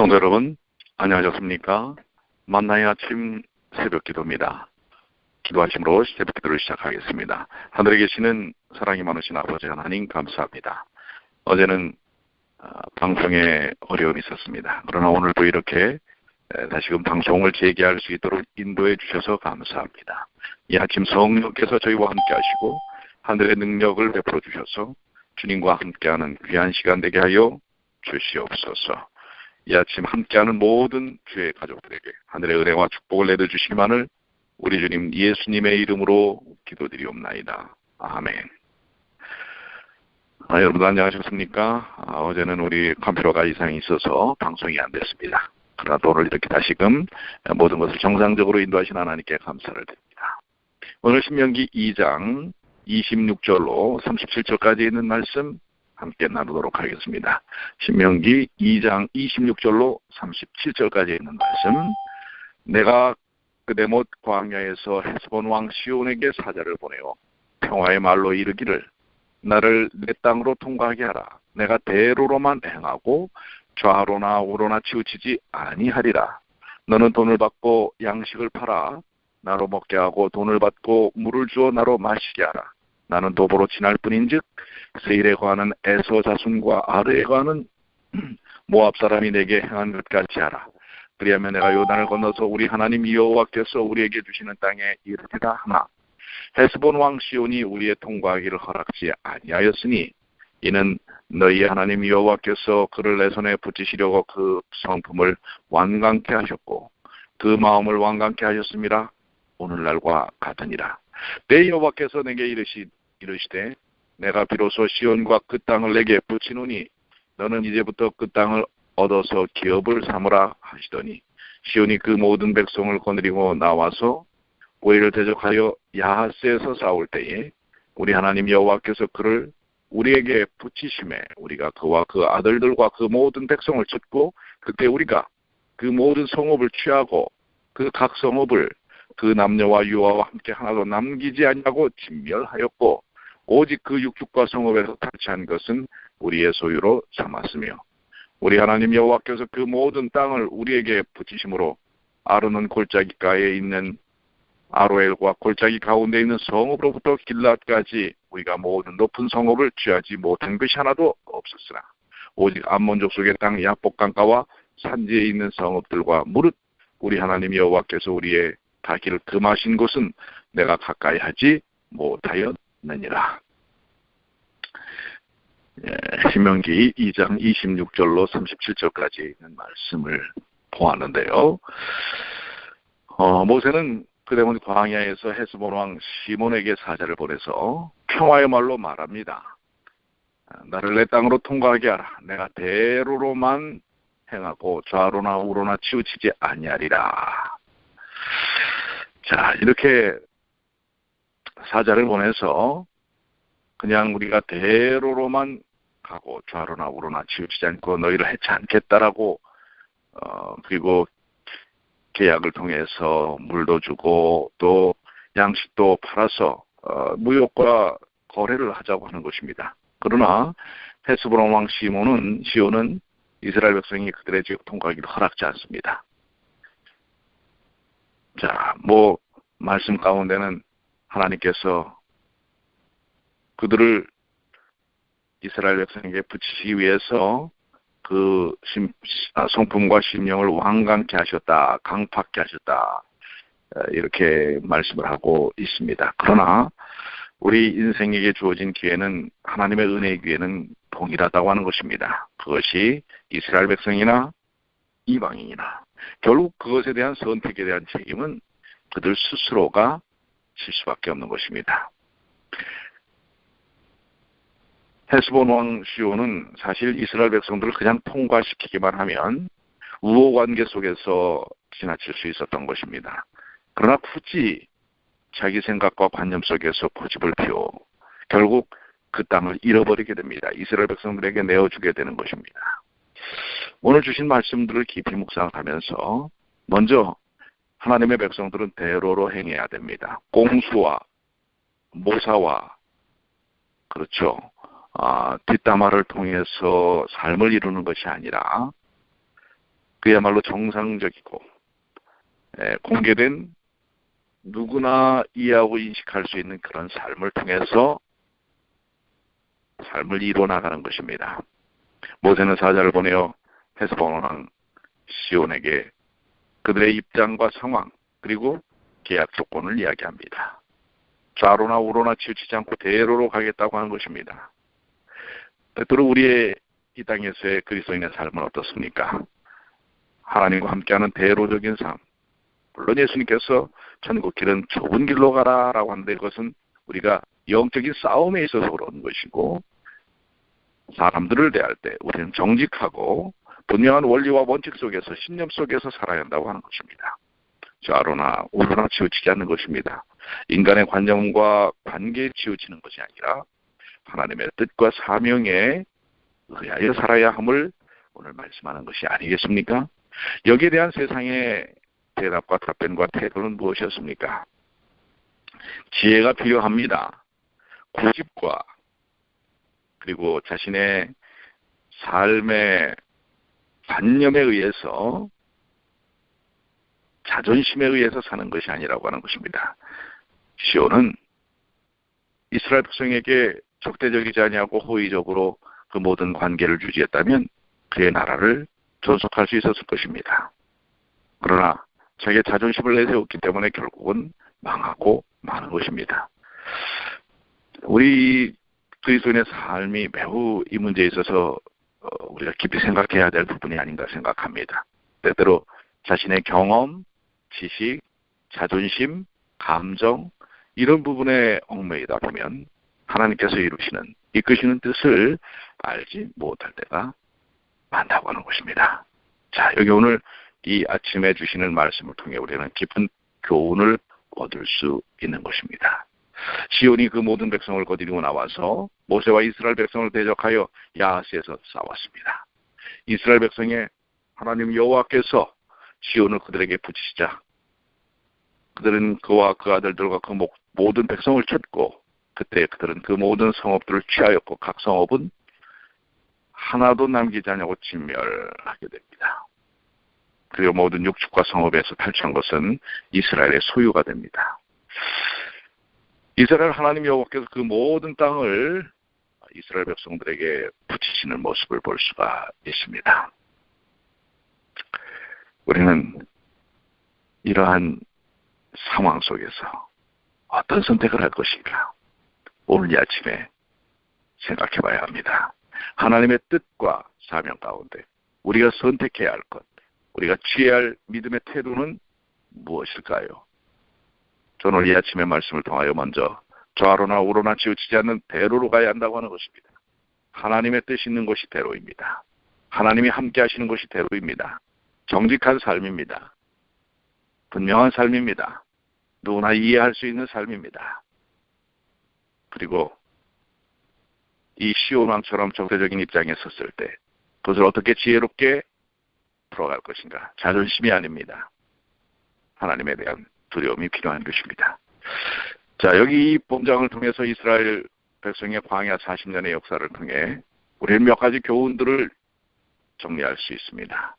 성도 여러분, 안녕하셨습니까? 만나의 아침 새벽 기도입니다. 기도 아침으로 새벽 기도를 시작하겠습니다. 하늘에 계시는 사랑이 많으신 아버지 하나님 감사합니다. 어제는 방송에 어려움이 있었습니다. 그러나 오늘도 이렇게 다시금 방송을 재개할 수 있도록 인도해 주셔서 감사합니다. 이 아침 성령께서 저희와 함께 하시고 하늘의 능력을 베풀어 주셔서 주님과 함께하는 귀한 시간 되게 하여 주시옵소서. 이 아침 함께하는 모든 주의 가족들에게 하늘의 은혜와 축복을 내려주시기만을 우리 주님 예수님의 이름으로 기도드리옵나이다. 아멘. 여러분 안녕하셨습니까? 어제는 우리 컴퓨터가 이상이 있어서 방송이 안 됐습니다. 그러나 오늘 이렇게 다시금 모든 것을 정상적으로 인도하신 하나님께 감사를 드립니다. 오늘 신명기 2장 26절로 37절까지 있는 말씀 함께 나누도록 하겠습니다. 신명기 2장 26절로 37절까지 있는 말씀. 내가 그데못 광야에서 헤스본 왕 시온에게 사자를 보내어 평화의 말로 이르기를 나를 내 땅으로 통과하게 하라. 내가 대로로만 행하고 좌로나 우로나 치우치지 아니하리라. 너는 돈을 받고 양식을 팔아 나로 먹게 하고 돈을 받고 물을 주어 나로 마시게 하라. 나는 도보로 지날 뿐인즉 세일에 거하는 에서 자손과 아르에 거하는 모압 사람이 내게 행한 것 같이 하라. 그리하면 내가 요단을 건너서 우리 하나님 여호와께서 우리에게 주시는 땅에 이르리라 하나 헤스본 왕 시온이 우리의 통과하기를 허락지 아니하였으니 이는 너희의 하나님 여호와께서 그를 내 손에 붙이시려고 그 성품을 완강케 하셨고 그 마음을 완강케 하셨음이라. 오늘날과 같으니라. 내 여호와께서 내게 이르시되 내가 비로소 시온과 그 땅을 내게 붙이노니 너는 이제부터 그 땅을 얻어서 기업을 삼으라 하시더니 시온이 그 모든 백성을 거느리고 나와서 우리를 대적하여 야하스에서 싸울 때에 우리 하나님 여호와께서 그를 우리에게 붙이심에 우리가 그와 그 아들들과 그 모든 백성을 쳤고 그때 우리가 그 모든 성읍을 취하고 그 각 성읍을 그 남녀와 유아와 함께 하나도 남기지 아니하고 진멸하였고 오직 그 육축과 성읍에서 탈취한 것은 우리의 소유로 삼았으며 우리 하나님 여호와께서 그 모든 땅을 우리에게 붙이심으로 아르논 골짜기가에 있는 아로엘과 골짜기 가운데 있는 성읍으로부터 길랏까지 우리가 모든 높은 성읍을 취하지 못한 것이 하나도 없었으나 오직 암몬 족속의 땅 야복강가와 산지에 있는 성읍들과 무릇 우리 하나님 여호와께서 우리의 가기를 금하신 곳은 내가 가까이 하지 못하였느니라. 신명기 2장 26절로 37절까지 있는 말씀을 보았는데요. 모세는 그데못 광야에서 헤스본 왕 시몬에게 사자를 보내서 평화의 말로 말합니다. 나를 내 땅으로 통과하게 하라. 내가 대로로만 행하고 좌로나 우로나 치우치지 아니하리라. 자, 이렇게 사자를 보내서 그냥 우리가 대로로만 가고 좌로나 우로나 치우치지 않고 너희를 해치 않겠다라고 그리고 계약을 통해서 물도 주고 또 양식도 팔아서 무역과 거래를 하자고 하는 것입니다. 그러나 헤스본 왕 시온은 이스라엘 백성이 그들의 지역 통과하기를 허락지 않습니다. 자, 말씀 가운데는 하나님께서 그들을 이스라엘 백성에게 붙이시기 위해서 그 성품과 심령을 완강케 하셨다, 강팍케 하셨다, 이렇게 말씀을 하고 있습니다. 그러나 우리 인생에게 주어진 기회는 하나님의 은혜의 기회는 동일하다고 하는 것입니다. 그것이 이스라엘 백성이나 이방인이나 결국 그것에 대한 선택에 대한 책임은 그들 스스로가 질 수밖에 없는 것입니다. 헤스본 왕 시온은 사실 이스라엘 백성들을 그냥 통과시키기만 하면 우호관계 속에서 지나칠 수 있었던 것입니다. 그러나 굳이 자기 생각과 관념 속에서 고집을 피워 결국 그 땅을 잃어버리게 됩니다. 이스라엘 백성들에게 내어주게 되는 것입니다. 오늘 주신 말씀들을 깊이 묵상하면서 먼저 하나님의 백성들은 대로로 행해야 됩니다. 공수와 모사와 그렇죠. 뒷담화를 통해서 삶을 이루는 것이 아니라 그야말로 정상적이고 공개된 누구나 이해하고 인식할 수 있는 그런 삶을 통해서 삶을 이루어나가는 것입니다. 모세는 사자를 보내어 헤스본 왕 시온에게 그들의 입장과 상황 그리고 계약 조건을 이야기합니다. 좌로나 우로나 치우치지 않고 대로로 가겠다고 하는 것입니다. 때때로 우리의 이 땅에서의 그리스도인의 삶은 어떻습니까? 하나님과 함께하는 대로적인 삶. 물론 예수님께서 천국 길은 좁은 길로 가라라고 하는데 그것은 우리가 영적인 싸움에 있어서 그런 것이고 사람들을 대할 때 우리는 정직하고 분명한 원리와 원칙 속에서 신념 속에서 살아야 한다고 하는 것입니다. 좌로나 우로나 치우치지 않는 것입니다. 인간의 관념과 관계에 치우치는 것이 아니라 하나님의 뜻과 사명에 의하여 살아야 함을 오늘 말씀하는 것이 아니겠습니까? 여기에 대한 세상의 대답과 답변과 태도는 무엇이었습니까? 지혜가 필요합니다. 고집과 그리고 자신의 삶의 관념에 의해서 자존심에 의해서 사는 것이 아니라고 하는 것입니다. 시온은 이스라엘 백성에게 적대적이지 아니하고 호의적으로 그 모든 관계를 유지했다면 그의 나라를 존속할 수 있었을 것입니다. 그러나 자기의 자존심을 내세웠기 때문에 결국은 망하고 마는 것입니다. 우리 그리스도인의 삶이 매우 이 문제에 있어서 우리가 깊이 생각해야 될 부분이 아닌가 생각합니다. 때때로 자신의 경험, 지식, 자존심, 감정 이런 부분에 얽매이다 보면 하나님께서 이루시는 이끄시는 뜻을 알지 못할 때가 많다고 하는 것입니다. 자, 여기 오늘 이 아침에 주시는 말씀을 통해 우리는 깊은 교훈을 얻을 수 있는 것입니다. 시온이 그 모든 백성을 거느리고 나와서 모세와 이스라엘 백성을 대적하여 야하스에서 싸웠습니다. 이스라엘 백성의 하나님 여호와께서 시온을 그들에게 붙이시자 그들은 그와 그 아들들과 그 모든 백성을 쳤고 그때 그들은 그 모든 성읍들을 취하였고 각 성읍은 하나도 남기지 않냐고 진멸하게 됩니다. 그리고 모든 육축과 성읍에서 탈취한 것은 이스라엘의 소유가 됩니다. 이스라엘 하나님 여호와께서 그 모든 땅을 이스라엘 백성들에게 붙이시는 모습을 볼 수가 있습니다. 우리는 이러한 상황 속에서 어떤 선택을 할 것인가 오늘 이 아침에 생각해 봐야 합니다. 하나님의 뜻과 사명 가운데 우리가 선택해야 할 것, 우리가 취해야 할 믿음의 태도는 무엇일까요? 저는 이 아침의 말씀을 통하여 먼저 좌로나 우로나 치우치지 않는 대로로 가야 한다고 하는 것입니다. 하나님의 뜻이 있는 것이 대로입니다. 하나님이 함께 하시는 것이 대로입니다. 정직한 삶입니다. 분명한 삶입니다. 누구나 이해할 수 있는 삶입니다. 그리고 이 시온 왕처럼 적대적인 입장에 섰을 때 그것을 어떻게 지혜롭게 풀어갈 것인가. 자존심이 아닙니다. 하나님에 대한 두려움이 필요한 것입니다. 자, 여기 이 본장을 통해서 이스라엘 백성의 광야 40년의 역사를 통해 우리는 몇 가지 교훈들을 정리할 수 있습니다.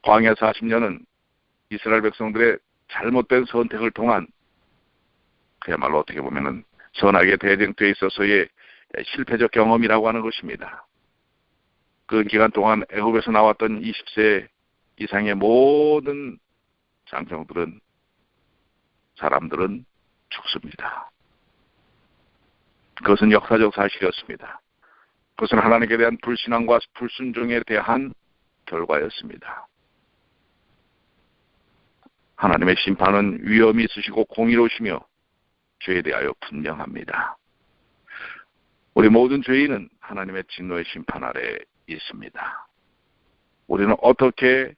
광야 40년은 이스라엘 백성들의 잘못된 선택을 통한 그야말로 어떻게 보면은 선악의 대쟁투에 있어서의 실패적 경험이라고 하는 것입니다. 그 기간 동안 애굽에서 나왔던 20세 이상의 모든 장정들은 사람들은 죽습니다. 그것은 역사적 사실이었습니다. 그것은 하나님께 대한 불신앙과 불순종에 대한 결과였습니다. 하나님의 심판은 위엄이 있으시고 공의로우시며 죄에 대하여 분명합니다. 우리 모든 죄인은 하나님의 진노의 심판 아래 있습니다. 우리는 어떻게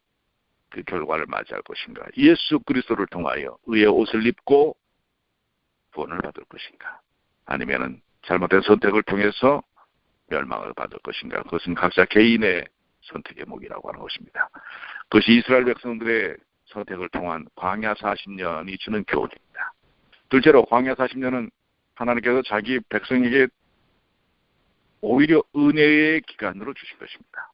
그 결과를 맞이할 것인가? 예수 그리스도를 통하여 의의 옷을 입고 구원을 받을 것인가? 아니면은 잘못된 선택을 통해서 멸망을 받을 것인가? 그것은 각자 개인의 선택의 몫이라고 하는 것입니다. 그것이 이스라엘 백성들의 선택을 통한 광야 40년이 주는 교훈입니다. 둘째로 광야 40년은 하나님께서 자기 백성에게 오히려 은혜의 기간으로 주신 것입니다.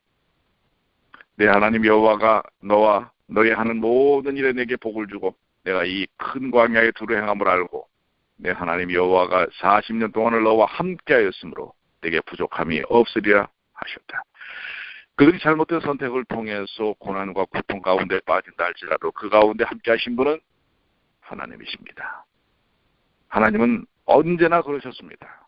내 하나님 여호와가 너와 너희 하는 모든 일에 내게 복을 주고 내가 이 큰 광야에 두루 행함을 알고 내 하나님 여호와가 40년 동안을 너와 함께하였으므로 내게 부족함이 없으리라 하셨다. 그들이 잘못된 선택을 통해서 고난과 고통 가운데 빠진다 할지라도 그 가운데 함께하신 분은 하나님이십니다. 하나님은 언제나 그러셨습니다.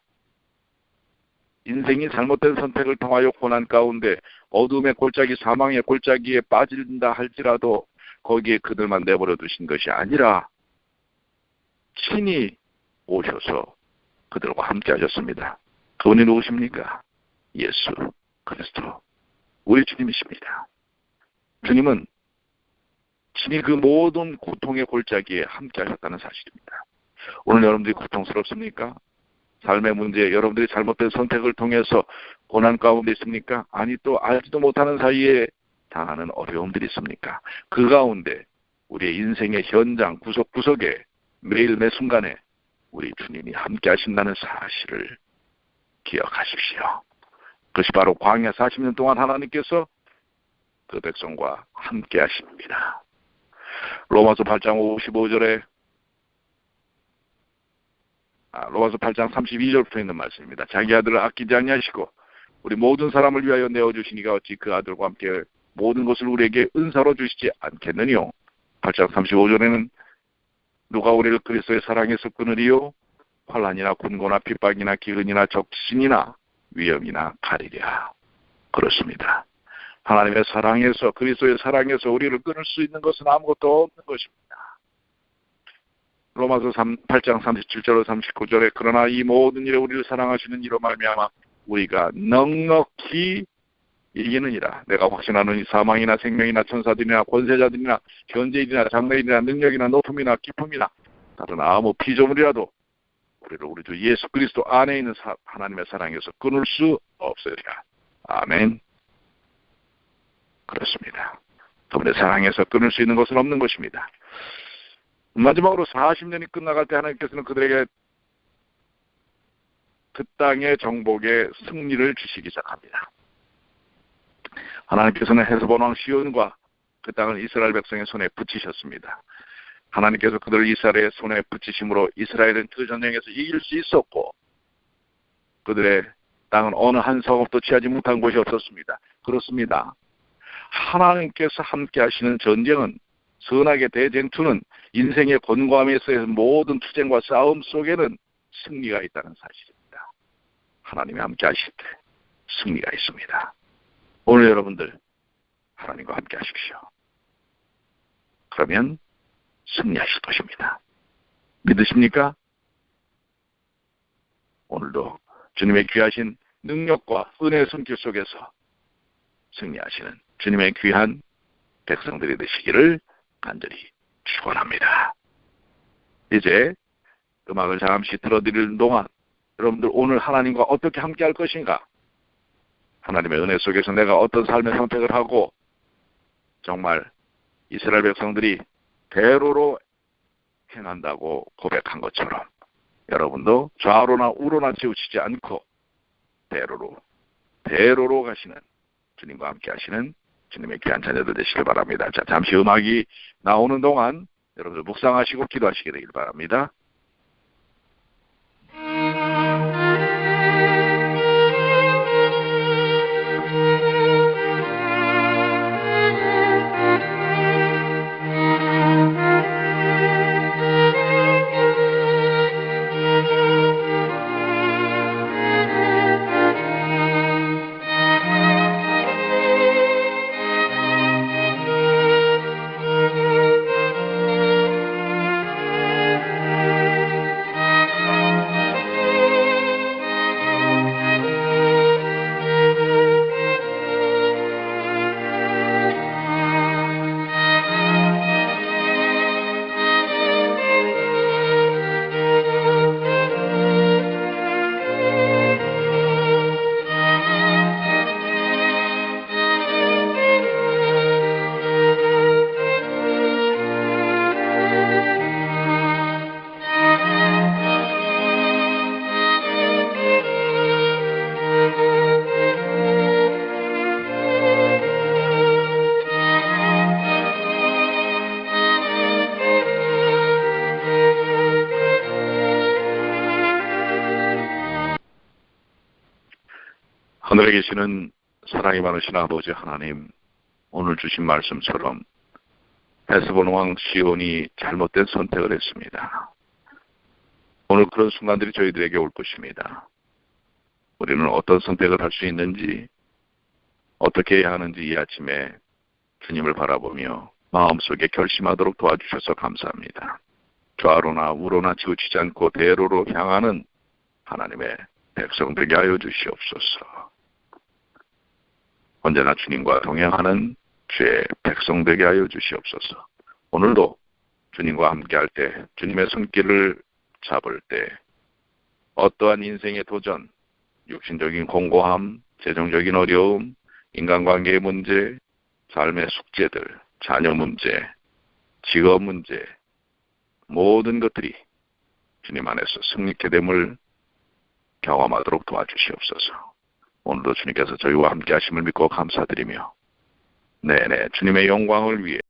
인생이 잘못된 선택을 통하여 고난 가운데 어둠의 골짜기, 사망의 골짜기에 빠진다 할지라도 거기에 그들만 내버려 두신 것이 아니라 친히 오셔서 그들과 함께 하셨습니다. 그분이 누구십니까? 예수 그리스도, 우리 주님이십니다. 주님은 친히 그 모든 고통의 골짜기에 함께 하셨다는 사실입니다. 오늘 여러분들이 고통스럽습니까? 삶의 문제, 여러분들이 잘못된 선택을 통해서 고난 가운데 있습니까? 아니, 또 알지도 못하는 사이에 당하는 어려움들이 있습니까? 그 가운데 우리의 인생의 현장 구석구석에 매일 매 순간에 우리 주님이 함께 하신다는 사실을 기억하십시오. 그것이 바로 광야 40년 동안 하나님께서 그 백성과 함께 하십니다. 로마서 8장 55절에 로마서 8장 32절부터 있는 말씀입니다. 자기 아들을 아끼지 아니하시고 우리 모든 사람을 위하여 내어주시니가 어찌 그 아들과 함께 모든 것을 우리에게 은사로 주시지 않겠느뇨. 8장 35절에는 누가 우리를 그리스도의 사랑에서 끊으리요? 환난이나 곤고나 핍박이나 기근이나 적신이나 위험이나 칼이랴. 그렇습니다. 하나님의 사랑에서, 그리스도의 사랑에서 우리를 끊을 수 있는 것은 아무것도 없는 것입니다. 로마서 8장 37절 39절에 그러나 이 모든 일에 우리를 사랑하시는 이로 말미암아 우리가 넉넉히 이기느니라. 내가 확신하노니 사망이나 생명이나 천사들이나 권세자들이나 현재일이나 장래일이나 능력이나 높음이나 깊음이나 다른 아무 피조물이라도 우리를 우리 주 예수 그리스도 안에 있는 하나님의 사랑에서 끊을 수 없으리라. 아멘. 그렇습니다. 그분의 사랑에서 끊을 수 있는 것은 없는 것입니다. 마지막으로 40년이 끝나갈 때 하나님께서는 그들에게 그 땅의 정복의 승리를 주시기 시작합니다. 하나님께서는 헤스본 왕 시온과 그 땅을 이스라엘 백성의 손에 붙이셨습니다. 하나님께서 그들을 이스라엘의 손에 붙이심으로 이스라엘은 그 전쟁에서 이길 수 있었고 그들의 땅은 어느 한 성읍도 취하지 못한 곳이 없었습니다. 그렇습니다. 하나님께서 함께 하시는 전쟁은, 선악의 대쟁투는, 인생의 곤고함에서의 모든 투쟁과 싸움 속에는 승리가 있다는 사실입니다. 하나님이 함께 하실 때 승리가 있습니다. 오늘 여러분들 하나님과 함께 하십시오. 그러면 승리하실 것입니다. 믿으십니까? 오늘도 주님의 귀하신 능력과 은혜의 손길 속에서 승리하시는 주님의 귀한 백성들이 되시기를 간절히 축원합니다. 이제 음악을 잠시 틀어드리는 동안 여러분들 오늘 하나님과 어떻게 함께 할 것인가, 하나님의 은혜 속에서 내가 어떤 삶의 선택을 하고 정말 이스라엘 백성들이 대로로 행한다고 고백한 것처럼 여러분도 좌로나 우로나 치우치지 않고 대로로 가시는 주님과 함께 하시는 주님의 귀한 자녀들 되시길 바랍니다. 자, 잠시 음악이 나오는 동안 여러분들 묵상하시고 기도하시게 되길 바랍니다. 하늘에 계시는 사랑이 많으신 아버지 하나님, 오늘 주신 말씀처럼 헤스본 왕 시온이 잘못된 선택을 했습니다. 오늘 그런 순간들이 저희들에게 올 것입니다. 우리는 어떤 선택을 할 수 있는지, 어떻게 해야 하는지 이 아침에 주님을 바라보며 마음속에 결심하도록 도와주셔서 감사합니다. 좌로나 우로나 치우치지 않고 대로로 향하는 하나님의 백성 되게 하여 주시옵소서. 언제나 주님과 동행하는 주의 백성 되게 하여 주시옵소서. 오늘도 주님과 함께할 때, 주님의 손길을 잡을 때 어떠한 인생의 도전, 육신적인 공고함, 재정적인 어려움, 인간관계의 문제, 삶의 숙제들, 자녀 문제, 직업 문제, 모든 것들이 주님 안에서 승리케 됨을 경험하도록 도와주시옵소서. 오늘도 주님께서 저희와 함께 하심을 믿고 감사드리며 주님의 영광을 위해